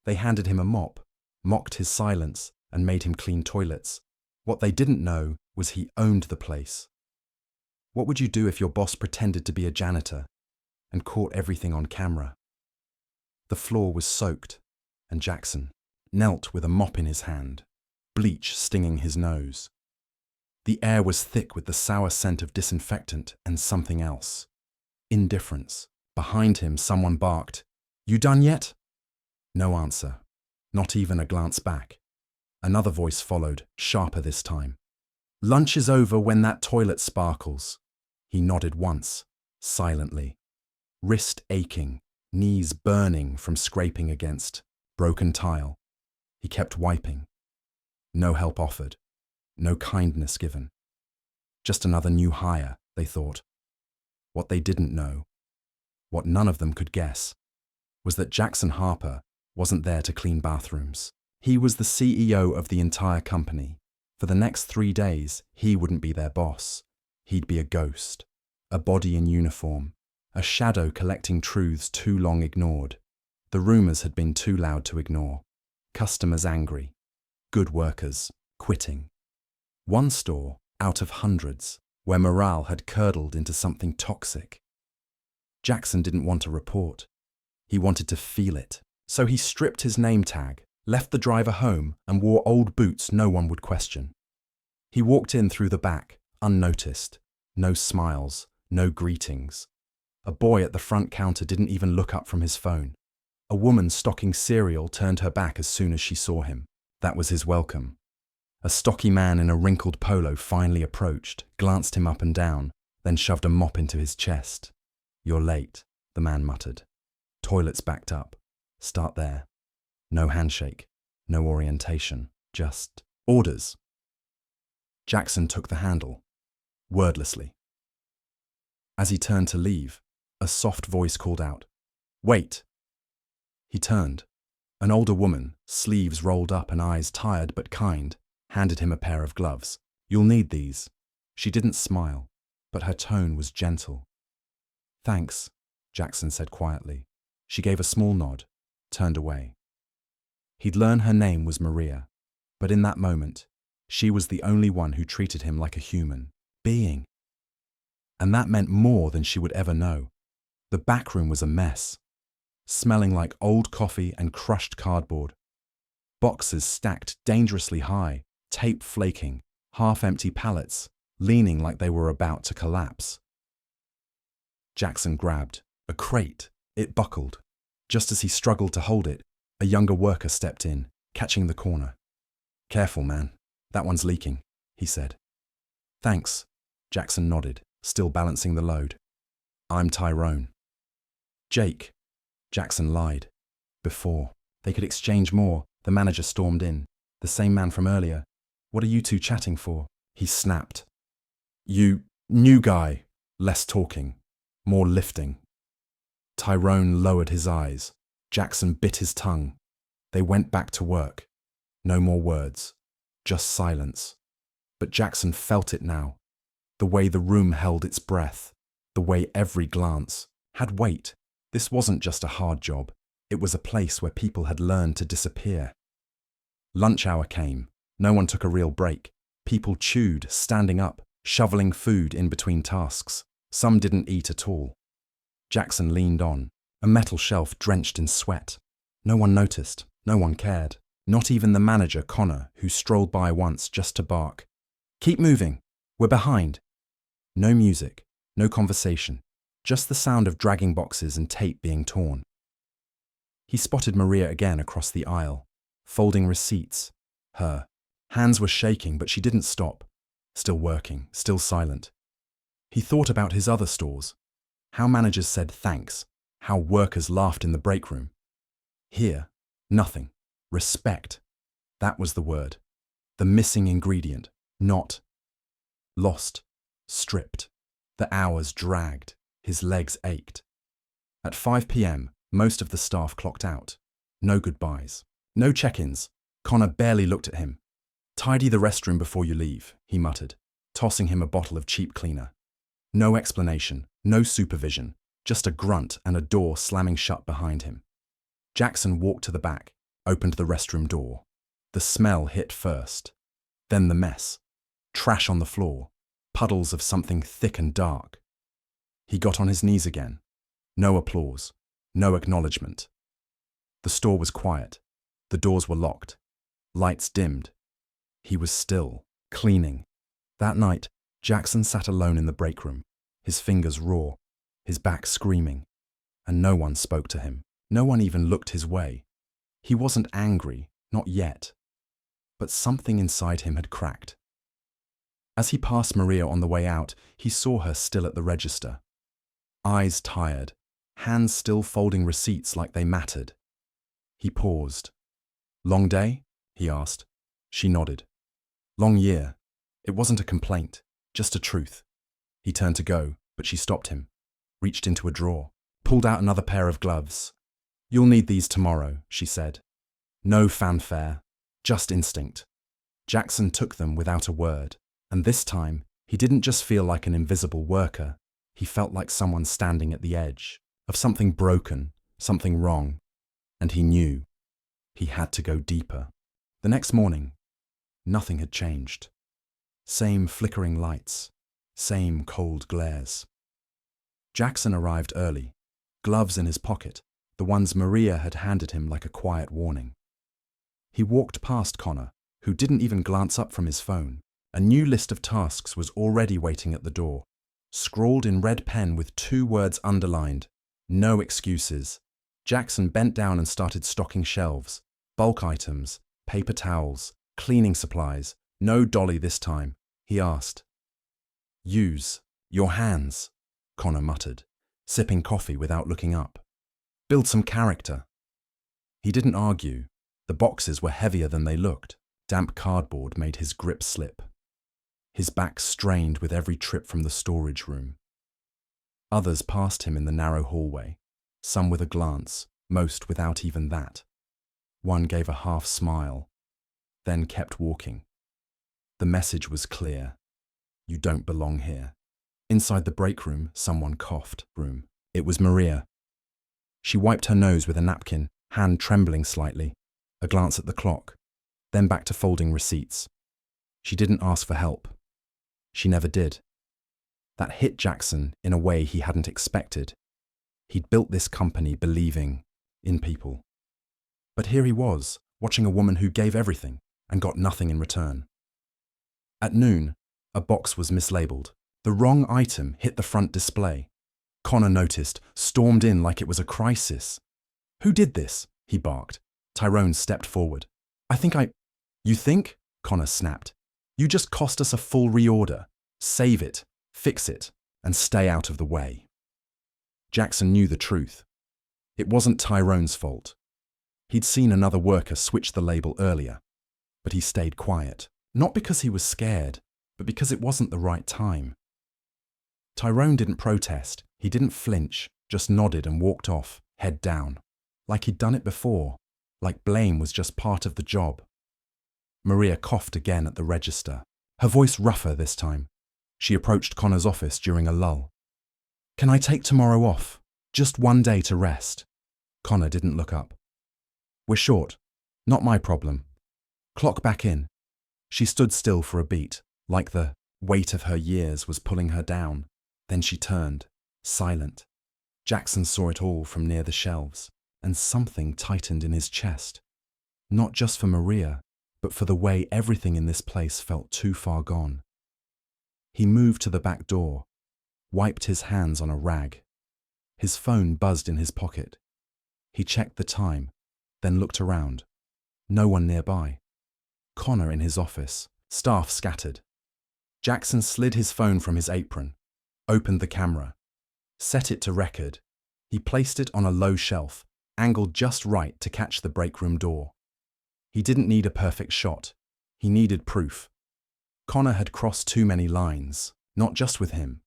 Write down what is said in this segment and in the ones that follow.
They handed him a mop, mocked his silence, and made him clean toilets. What they didn't know was he owned the place. What would you do if your boss pretended to be a janitor and caught everything on camera? The floor was soaked, and Jackson knelt with a mop in his hand, bleach stinging his nose. The air was thick with the sour scent of disinfectant and something else. Indifference. Behind him, someone barked, "You done yet?" No answer, not even a glance back. Another voice followed, sharper this time. "Lunch is over when that toilet sparkles." He nodded once, silently. Wrist aching, knees burning from scraping against broken tile. He kept wiping. No help offered, no kindness given. Just another new hire, they thought. What they didn't know, what none of them could guess, was that Jackson Harper wasn't there to clean bathrooms. He was the CEO of the entire company. For the next 3 days, he wouldn't be their boss. He'd be a ghost, a body in uniform, a shadow collecting truths too long ignored. The rumors had been too loud to ignore. Customers angry, good workers quitting. One store out of hundreds where morale had curdled into something toxic. Jackson didn't want a report. He wanted to feel it. So he stripped his name tag, left the driver home, and wore old boots no one would question. He walked in through the back, unnoticed. No smiles, no greetings. A boy at the front counter didn't even look up from his phone. A woman stocking cereal turned her back as soon as she saw him. That was his welcome. A stocky man in a wrinkled polo finally approached, glanced him up and down, then shoved a mop into his chest. "You're late," the man muttered. "Toilet's backed up. Start there." No handshake, no orientation, just orders. Jackson took the handle, wordlessly. As he turned to leave, a soft voice called out, "Wait!" He turned. An older woman, sleeves rolled up and eyes tired but kind, handed him a pair of gloves. "You'll need these." She didn't smile, but her tone was gentle. "Thanks," Jackson said quietly. She gave a small nod, turned away. He'd learned her name was Maria, but in that moment, she was the only one who treated him like a human being. And that meant more than she would ever know. The back room was a mess, smelling like old coffee and crushed cardboard. Boxes stacked dangerously high, tape flaking, half-empty pallets, leaning like they were about to collapse. Jackson grabbed a crate. It buckled. Just as he struggled to hold it, a younger worker stepped in, catching the corner. "Careful, man. That one's leaking," he said. "Thanks," Jackson nodded, still balancing the load. "I'm Tyrone." "Jake." Jackson lied. Before they could exchange more, the manager stormed in. "The same man from earlier. What are you two chatting for?" He snapped. "You, new guy. Less talking. More lifting." Tyrone lowered his eyes. Jackson bit his tongue. They went back to work. No more words. Just silence. But Jackson felt it now. The way the room held its breath. The way every glance had weight. This wasn't just a hard job. It was a place where people had learned to disappear. Lunch hour came. No one took a real break. People chewed, standing up, shoveling food in between tasks. Some didn't eat at all. Jackson leaned on, a metal shelf drenched in sweat. No one noticed. No one cared. Not even the manager, Connor, who strolled by once just to bark. "Keep moving. We're behind." No music, no conversation, just the sound of dragging boxes and tape being torn. He spotted Maria again across the aisle, folding receipts. Her hands were shaking, but she didn't stop. Still working, still silent. He thought about his other stores. How managers said thanks, how workers laughed in the break room. Here, nothing. Respect. That was the word. The missing ingredient. Not. Lost. Stripped. The hours dragged. His legs ached. At 5 p.m., most of the staff clocked out. No goodbyes. No check-ins. Connor barely looked at him. "Tidy the restroom before you leave," he muttered, tossing him a bottle of cheap cleaner. No explanation, no supervision, just a grunt and a door slamming shut behind him. Jackson walked to the back, opened the restroom door. The smell hit first, then the mess. Trash on the floor, puddles of something thick and dark. He got on his knees again. No applause, no acknowledgement. The store was quiet. The doors were locked. Lights dimmed. He was still, cleaning. That night, Jackson sat alone in the break room, his fingers raw, his back screaming, and no one spoke to him. No one even looked his way. He wasn't angry, not yet. But something inside him had cracked. As he passed Maria on the way out, he saw her still at the register. Eyes tired, hands still folding receipts like they mattered. He paused. "Long day?" he asked. She nodded. "Long year." It wasn't a complaint, just a truth. He turned to go, but she stopped him, reached into a drawer, pulled out another pair of gloves. "You'll need these tomorrow," she said. No fanfare, just instinct. Jackson took them without a word. And this time, he didn't just feel like an invisible worker. He felt like someone standing at the edge of something broken, something wrong. And he knew he had to go deeper. The next morning, nothing had changed. Same flickering lights, same cold glares. Jackson arrived early, gloves in his pocket, the ones Maria had handed him like a quiet warning. He walked past Connor, who didn't even glance up from his phone. A new list of tasks was already waiting at the door, scrawled in red pen with 2 words underlined: no excuses. Jackson bent down and started stocking shelves, bulk items, paper towels, cleaning supplies. No dolly this time, he asked. "Use your hands," Connor muttered, sipping coffee without looking up. "Build some character." He didn't argue. The boxes were heavier than they looked. Damp cardboard made his grip slip. His back strained with every trip from the storage room. Others passed him in the narrow hallway, some with a glance, most without even that. One gave a half smile, then kept walking. The message was clear. You don't belong here. Inside the break room, someone coughed. It was Maria. She wiped her nose with a napkin, hand trembling slightly, a glance at the clock, then back to folding receipts. She didn't ask for help. She never did. That hit Jackson in a way he hadn't expected. He'd built this company believing in people. But here he was, watching a woman who gave everything and got nothing in return. At noon, a box was mislabeled. The wrong item hit the front display. Connor noticed, stormed in like it was a crisis. "Who did this?" he barked. Tyrone stepped forward. You think?" Connor snapped. "You just cost us a full reorder. Save it, fix it, and stay out of the way." Jackson knew the truth. It wasn't Tyrone's fault. He'd seen another worker switch the label earlier, but he stayed quiet. Not because he was scared, but because it wasn't the right time. Tyrone didn't protest. He didn't flinch, just nodded and walked off, head down. Like he'd done it before, like blame was just part of the job. Maria coughed again at the register, her voice rougher this time. She approached Connor's office during a lull. "Can I take tomorrow off? Just one day to rest?" Connor didn't look up. "We're short. Not my problem. Clock back in." She stood still for a beat, like the weight of her years was pulling her down. Then she turned, silent. Jackson saw it all from near the shelves, and something tightened in his chest. Not just for Maria, but for the way everything in this place felt too far gone. He moved to the back door, wiped his hands on a rag. His phone buzzed in his pocket. He checked the time, then looked around. No one nearby. Connor in his office, staff scattered. Jackson slid his phone from his apron, opened the camera, set it to record. He placed it on a low shelf, angled just right to catch the break room door. He didn't need a perfect shot. He needed proof. Connor had crossed too many lines, not just with him,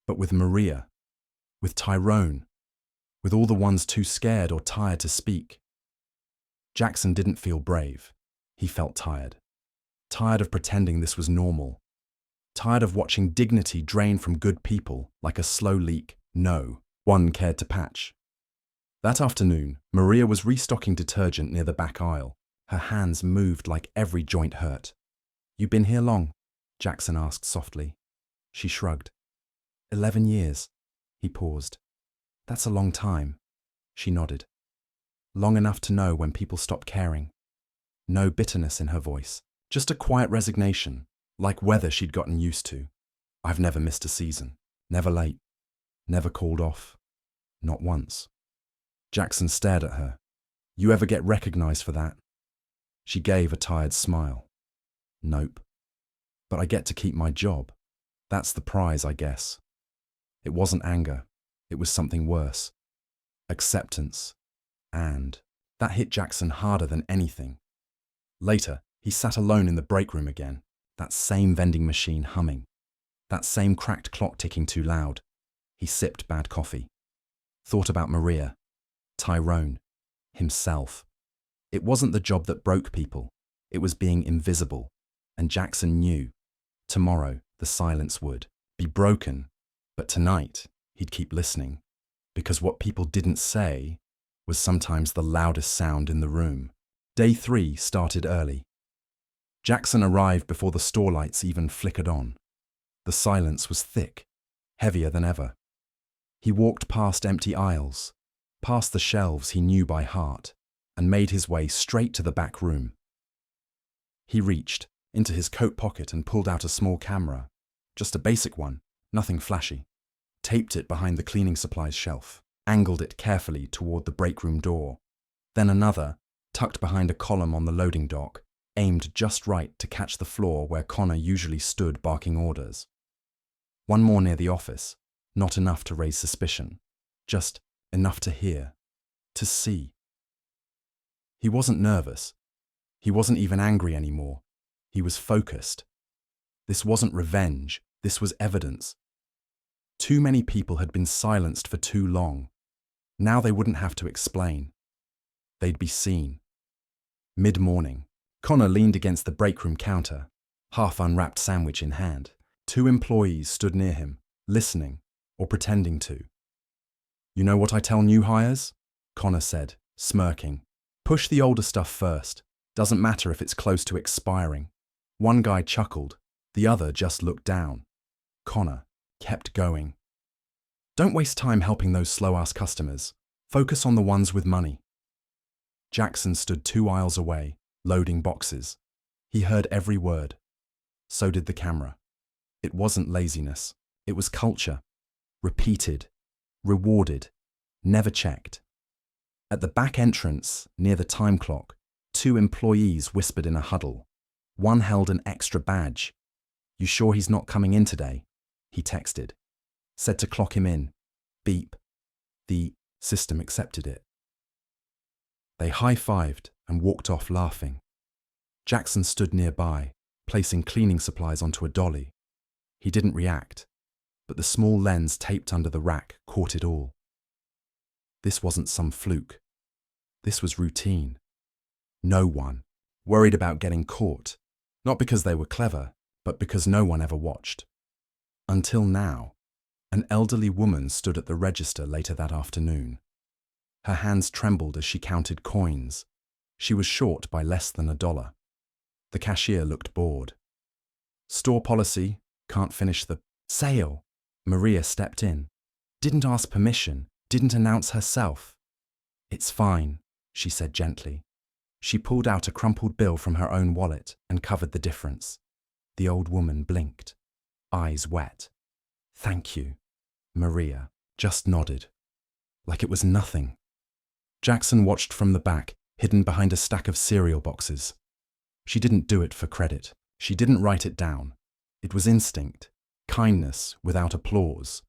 but with Maria, with Tyrone, with all the ones too scared or tired to speak. Jackson didn't feel brave. He felt tired. Tired of pretending this was normal. Tired of watching dignity drain from good people like a slow leak no one cared to patch. That afternoon, Maria was restocking detergent near the back aisle. Her hands moved like every joint hurt. "You been here long?" Jackson asked softly. She shrugged. 11 years. He paused. "That's a long time." She nodded. Long enough to know when people stop caring. No bitterness in her voice, just a quiet resignation, like weather she'd gotten used to. "I've never missed a season. Never late. Never called off. Not once." Jackson stared at her. "You ever get recognized for that?" She gave a tired smile. "Nope. But I get to keep my job. That's the prize, I guess." It wasn't anger. It was something worse. Acceptance. And that hit Jackson harder than anything. Later, he sat alone in the break room again, that same vending machine humming, that same cracked clock ticking too loud. He sipped bad coffee. Thought about Maria, Tyrone, himself. It wasn't the job that broke people. It was being invisible. And Jackson knew. Tomorrow, the silence would be broken. But tonight, he'd keep listening. Because what people didn't say was sometimes the loudest sound in the room. Day 3 started early. Jackson arrived before the store lights even flickered on. The silence was thick, heavier than ever. He walked past empty aisles, past the shelves he knew by heart, and made his way straight to the back room. He reached into his coat pocket and pulled out a small camera, just a basic one, nothing flashy, taped it behind the cleaning supplies shelf, angled it carefully toward the break room door. Then another, tucked behind a column on the loading dock, aimed just right to catch the floor where Connor usually stood barking orders. One more near the office, not enough to raise suspicion, just enough to hear, to see. He wasn't nervous. He wasn't even angry anymore. He was focused. This wasn't revenge. This was evidence. Too many people had been silenced for too long. Now they wouldn't have to explain. They'd be seen. Mid-morning, Connor leaned against the break room counter, half-unwrapped sandwich in hand. 2 employees stood near him, listening, or pretending to. "You know what I tell new hires?" Connor said, smirking. "Push the older stuff first. Doesn't matter if it's close to expiring." One guy chuckled. The other just looked down. Connor kept going. "Don't waste time helping those slow-ass customers. Focus on the ones with money." Jackson stood 2 aisles away, loading boxes. He heard every word. So did the camera. It wasn't laziness. It was culture. Repeated. Rewarded. Never checked. At the back entrance, near the time clock, 2 employees whispered in a huddle. One held an extra badge. "You sure he's not coming in today?" He texted. Said to clock him in. Beep. The system accepted it. They high-fived and walked off laughing. Jackson stood nearby, placing cleaning supplies onto a dolly. He didn't react, but the small lens taped under the rack caught it all. This wasn't some fluke. This was routine. No one worried about getting caught, not because they were clever, but because no one ever watched. Until now, an elderly woman stood at the register later that afternoon. Her hands trembled as she counted coins. She was short by less than $1. The cashier looked bored. "Store policy, can't finish the sale." Maria stepped in. Didn't ask permission, didn't announce herself. "It's fine," she said gently. She pulled out a crumpled bill from her own wallet and covered the difference. The old woman blinked, eyes wet. "Thank you." Maria just nodded, like it was nothing. Jackson watched from the back, hidden behind a stack of cereal boxes. She didn't do it for credit. She didn't write it down. It was instinct, kindness without applause.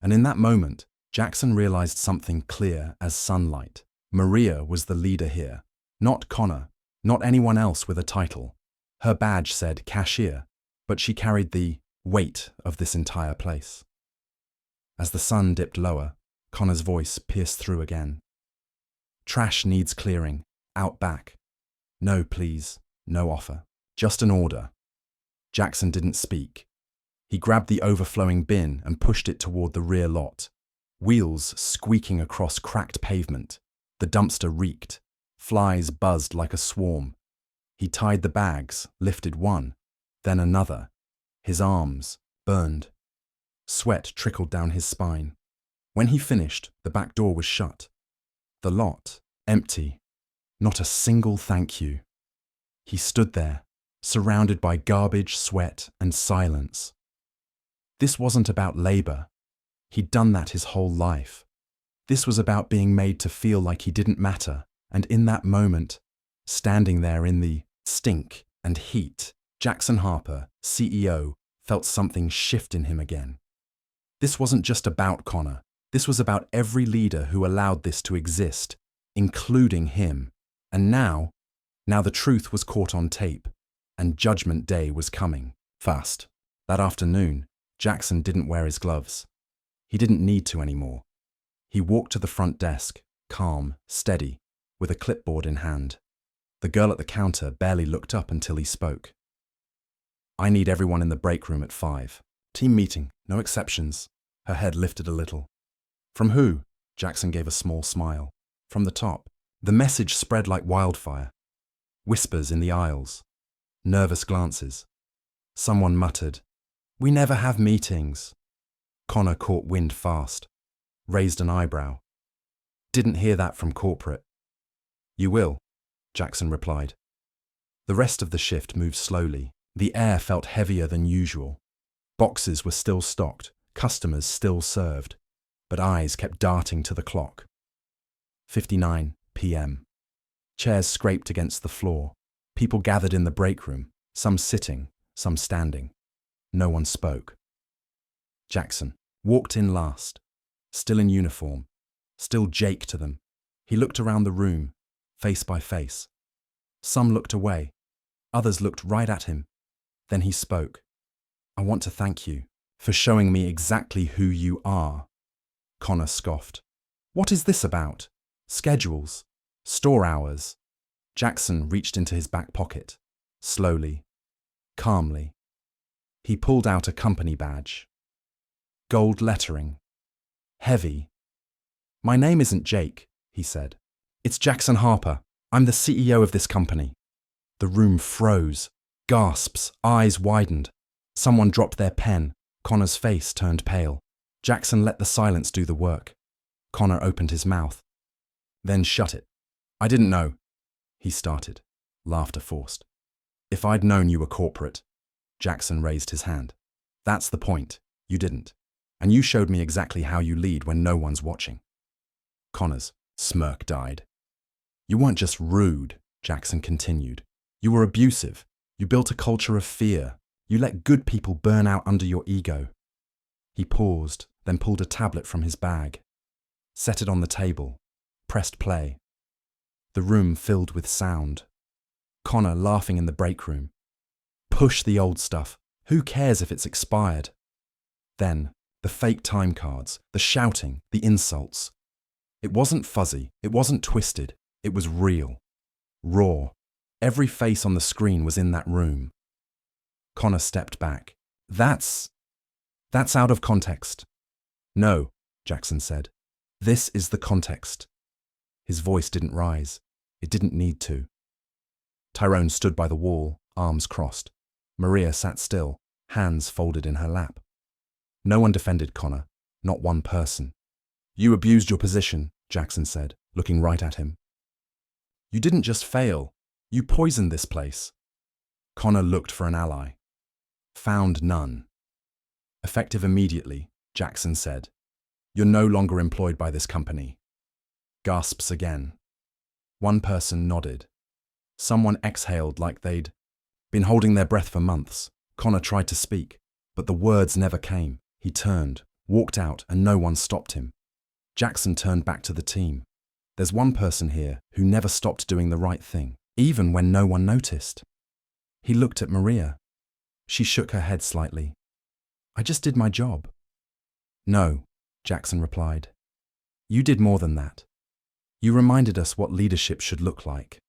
And in that moment, Jackson realized something clear as sunlight. Maria was the leader here, not Connor, not anyone else with a title. Her badge said cashier, but she carried the weight of this entire place. As the sun dipped lower, Connor's voice pierced through again. "Trash needs clearing, out back. No, please, no offer, just an order." Jackson didn't speak. He grabbed the overflowing bin and pushed it toward the rear lot. Wheels squeaking across cracked pavement. The dumpster reeked. Flies buzzed like a swarm. He tied the bags, lifted one, then another. His arms burned. Sweat trickled down his spine. When he finished, the back door was shut. The lot empty. Not a single thank you. He stood there, surrounded by garbage, sweat, and silence. This wasn't about labor. He'd done that his whole life. This was about being made to feel like he didn't matter, and in that moment, standing there in the stink and heat, Jackson Harper, CEO, felt something shift in him again. This wasn't just about Connor. This was about every leader who allowed this to exist, including him. And now the truth was caught on tape, and Judgment Day was coming, fast. That afternoon, Jackson didn't wear his gloves. He didn't need to anymore. He walked to the front desk, calm, steady, with a clipboard in hand. The girl at the counter barely looked up until he spoke. "I need everyone in the break room at 5. Team meeting, no exceptions." Her head lifted a little. "From who?" Jackson gave a small smile. "From the top." The message spread like wildfire. Whispers in the aisles. Nervous glances. Someone muttered, "We never have meetings." Connor caught wind fast. Raised an eyebrow. "Didn't hear that from corporate." "You will," Jackson replied. The rest of the shift moved slowly. The air felt heavier than usual. Boxes were still stocked, customers still served, but eyes kept darting to the clock. 59 p.m. Chairs scraped against the floor. People gathered in the break room, some sitting, some standing. No one spoke. Jackson walked in last, still in uniform, still Jake to them. He looked around the room, face by face. Some looked away, others looked right at him. Then he spoke. "I want to thank you for showing me exactly who you are." Connor scoffed. "What is this about? Schedules? Store hours?" Jackson reached into his back pocket, slowly, calmly. He pulled out a company badge. Gold lettering. Heavy. "My name isn't Jake," he said. "It's Jackson Harper. I'm the CEO of this company." The room froze. Gasps, eyes widened. Someone dropped their pen. Connor's face turned pale. Jackson let the silence do the work. Connor opened his mouth, then shut it. "I didn't know," he started, laughter forced. "If I'd known you were corporate." Jackson raised his hand. "That's the point. You didn't. And you showed me exactly how you lead when no one's watching." Connor's smirk died. "You weren't just rude," Jackson continued. "You were abusive. You built a culture of fear. You let good people burn out under your ego." He paused, then pulled a tablet from his bag, set it on the table, pressed play. The room filled with sound. Connor laughing in the break room. "Push the old stuff. Who cares if it's expired?" Then, the fake time cards, the shouting, the insults. It wasn't fuzzy, it wasn't twisted, it was real. Raw. Every face on the screen was in that room. Connor stepped back. That's out of context." "No," Jackson said. "This is the context." His voice didn't rise. It didn't need to. Tyrone stood by the wall, arms crossed. Maria sat still, hands folded in her lap. No one defended Connor, not one person. "You abused your position," Jackson said, looking right at him. "You didn't just fail. You poisoned this place." Connor looked for an ally. Found none. "Effective immediately," Jackson said. "You're no longer employed by this company." Gasps again. One person nodded. Someone exhaled like they'd been holding their breath for months. Connor tried to speak, but the words never came. He turned, walked out, and no one stopped him. Jackson turned back to the team. "There's one person here who never stopped doing the right thing, even when no one noticed." He looked at Maria. She shook her head slightly. "I just did my job." "No," Jackson replied. "You did more than that. You reminded us what leadership should look like."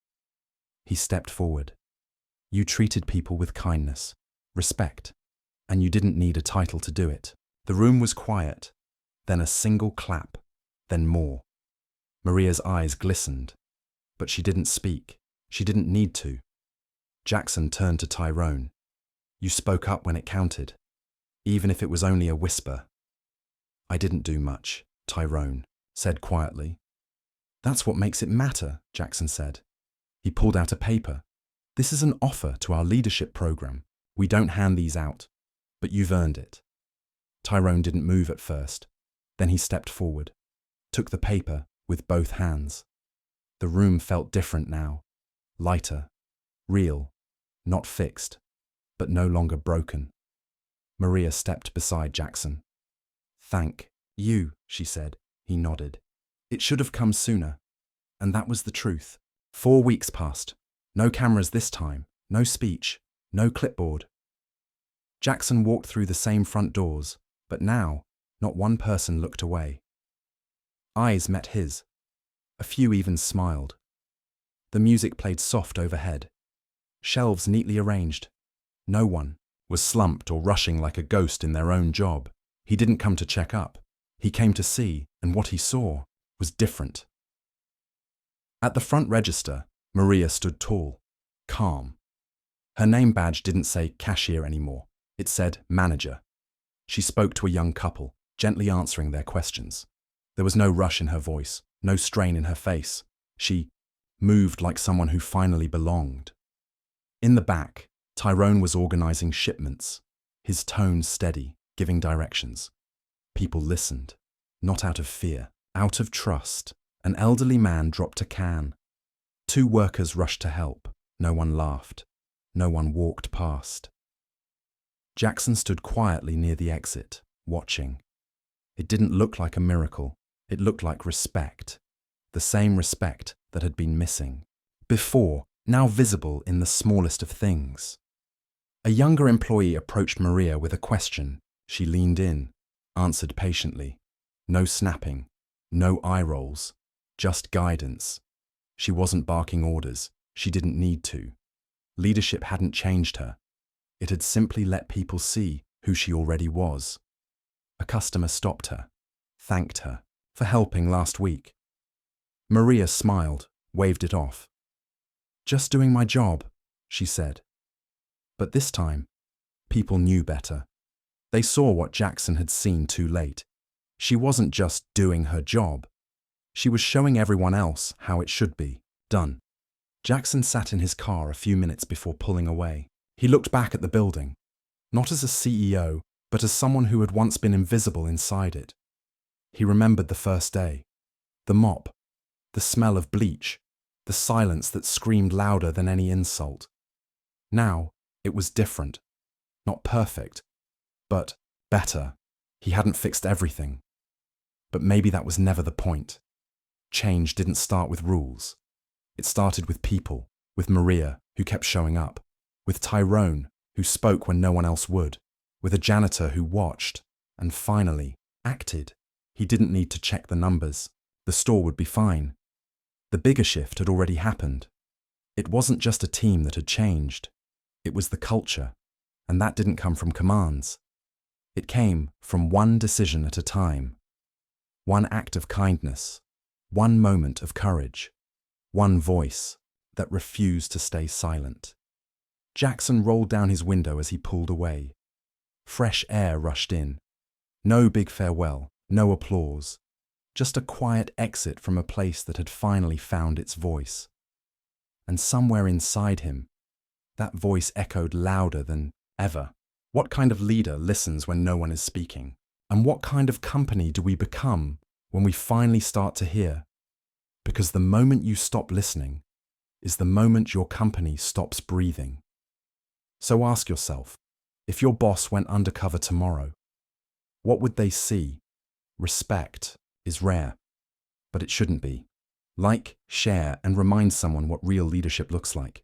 He stepped forward. "You treated people with kindness, respect, and you didn't need a title to do it." The room was quiet. then a single clap, then more. Maria's eyes glistened, but she didn't speak. She didn't need to. Jackson turned to Tyrone. You spoke up when it counted, even if it was only a whisper. I didn't do much, Tyrone said quietly. That's what makes it matter, Jackson said. He pulled out a paper. This is an offer to our leadership program. We don't hand these out, but you've earned it. Tyrone didn't move at first. Then he stepped forward, took the paper with both hands. The room felt different now, lighter, real, not fixed, but no longer broken. Maria stepped beside Jackson. Thank you, she said. He nodded. It should have come sooner. And that was the truth. 4 weeks passed. No cameras this time, no speech, no clipboard. Jackson walked through the same front doors, but now, not one person looked away. Eyes met his. A few even smiled. The music played soft overhead. Shelves neatly arranged. No one was slumped or rushing like a ghost in their own job. He didn't come to check up. He came to see, and what he saw was different. At the front register, Maria stood tall, calm. Her name badge didn't say cashier anymore. It said manager. She spoke to a young couple, gently answering their questions. There was no rush in her voice, no strain in her face. She moved like someone who finally belonged. In the back, Tyrone was organizing shipments, his tone steady, giving directions. People listened, not out of fear, out of trust. An elderly man dropped a can. 2 workers rushed to help. No one laughed. No one walked past. Jackson stood quietly near the exit, watching. It didn't look like a miracle. It looked like respect. The same respect that had been missing. Before, now visible in the smallest of things. A younger employee approached Maria with a question. She leaned in, answered patiently. No snapping, no eye rolls, just guidance. She wasn't barking orders. She didn't need to. Leadership hadn't changed her. It had simply let people see who she already was. A customer stopped her, thanked her for helping last week. Maria smiled, waved it off. Just doing my job, she said. But this time, people knew better. They saw what Jackson had seen too late. She wasn't just doing her job. She was showing everyone else how it should be done. Jackson sat in his car a few minutes before pulling away. He looked back at the building, not as a CEO, but as someone who had once been invisible inside it. He remembered the first day, the mop, the smell of bleach, the silence that screamed louder than any insult. Now, it was different. Not perfect, but better. He hadn't fixed everything. But maybe that was never the point. Change didn't start with rules. It started with people, with Maria, who kept showing up, with Tyrone, who spoke when no one else would, with a janitor who watched, and finally, acted. He didn't need to check the numbers. The store would be fine. The bigger shift had already happened. It wasn't just a team that had changed. It was the culture, and that didn't come from commands. It came from one decision at a time. One act of kindness, one moment of courage, one voice that refused to stay silent. Jackson rolled down his window as he pulled away. Fresh air rushed in. No big farewell, no applause. Just a quiet exit from a place that had finally found its voice. And somewhere inside him, that voice echoed louder than ever. What kind of leader listens when no one is speaking? And what kind of company do we become when we finally start to hear? Because the moment you stop listening is the moment your company stops breathing. So ask yourself, if your boss went undercover tomorrow, what would they see? Respect is rare, but it shouldn't be. Like, share, and remind someone what real leadership looks like.